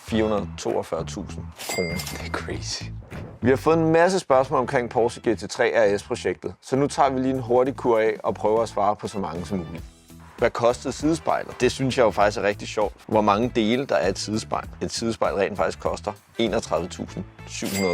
kroner. Det er crazy. Vi har fået en masse spørgsmål omkring Porsche GT3 RS-projektet, så nu tager vi lige en hurtig kur af og prøver at svare på så mange som muligt. Hvad kostede sidespejlet? Det synes jeg jo faktisk er rigtig sjovt. Hvor mange dele der er et sidespejl. Et sidespejl rent faktisk koster 31.700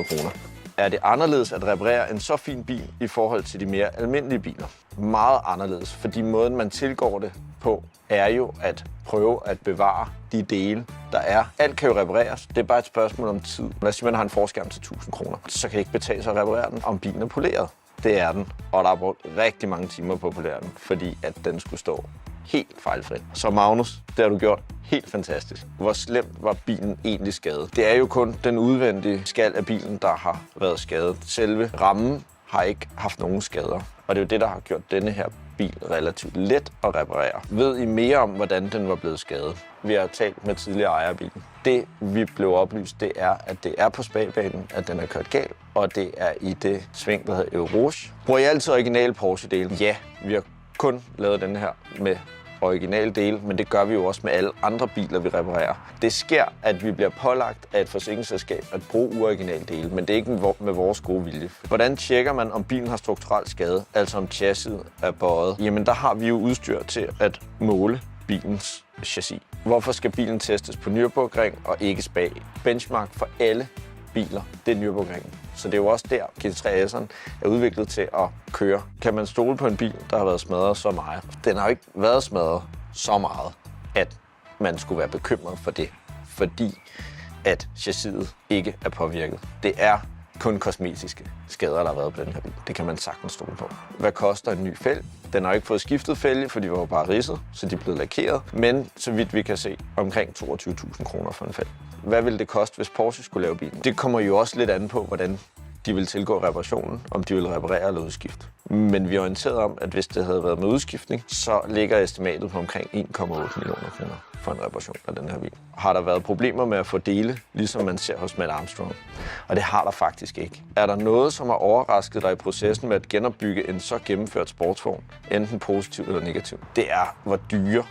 kroner. Er det anderledes at reparere en så fin bil i forhold til de mere almindelige biler? Meget anderledes, fordi måden man tilgår det på er jo at prøve at bevare de dele, der er. Alt kan jo repareres. Det er bare et spørgsmål om tid. Lad os sige, man har en forskærm til 1.000 kroner. Så kan det ikke betale sig at reparere den, om bilen er poleret. Det er den, og der er brugt rigtig mange timer på at polere den, fordi at den skulle stå helt fejlfri. Så Magnus, det har du gjort helt fantastisk. Hvor slemt var bilen egentlig skadet? Det er jo kun den udvendige skal af bilen, der har været skadet. Selve rammen har ikke haft nogen skader, og det er jo det, der har gjort denne her bil relativt let at reparere. Ved I mere om, hvordan den var blevet skadet? Vi har talt med tidligere ejere af bilen. Det, vi blev oplyst, det er, at det er på spagbanen, at den er kørt galt, og det er i det sving, der hedder Eau-Rouge. Bruger I altid originale Porsche-dele? Ja, vi har kun lavet den her med originale dele, men det gør vi jo også med alle andre biler, vi reparerer. Det sker, at vi bliver pålagt af et forsikringsselskab at bruge uoriginale dele, men det er ikke med vores gode vilje. Hvordan tjekker man, om bilen har strukturel skade, altså om chassiset er bøjet? Jamen, der har vi jo udstyr til at måle bilens chassis. Hvorfor skal bilen testes på Nürburgring og ikke Spa? Benchmark for alle biler, det er Nürburgringen. Så det er jo også der, GT3 S'eren er udviklet til at køre. Kan man stole på en bil, der har været smadret så meget? Den har jo ikke været smadret så meget, at man skulle være bekymret for det, fordi at chassiset ikke er påvirket. Det er kun kosmetiske skader, der har været på den her bil. Det kan man sagtens stole på. Hvad koster en ny fælg? Den har ikke fået skiftet fælge, for de var jo bare ridset, så de er blevet lakeret. Men så vidt vi kan se, omkring 22.000 kroner for en fælg. Hvad ville det koste, hvis Porsche skulle lave bilen? Det kommer jo også lidt an på, hvordan de vil tilgå reparationen, om de vil reparere eller udskifte. Men vi er orienteret om, at hvis det havde været med udskiftning, så ligger estimatet på omkring 1,8 millioner kroner for en reparation af den her bil. Har der været problemer med at få dele, ligesom man ser hos Matt Armstrong? Og det har der faktisk ikke. Er der noget, som har overrasket dig i processen med at genopbygge en så gennemført sportsvogn, enten positivt eller negativt? Det er, hvor dyre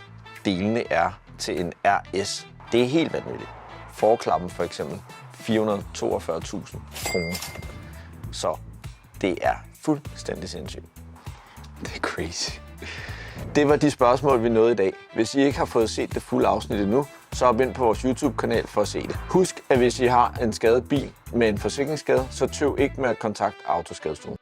delene er til en RS. Det er helt vanvittigt. Forklappen for eksempel 442.000 kroner. Så det er fuldstændig sindssygt. Det er crazy. Det var de spørgsmål, vi nåede i dag. Hvis I ikke har fået set det fulde afsnit endnu, så hop ind på vores YouTube-kanal for at se det. Husk, at hvis I har en skadet bil med en forsikringsskade, så tøv ikke med at kontakte Autoskadestuen.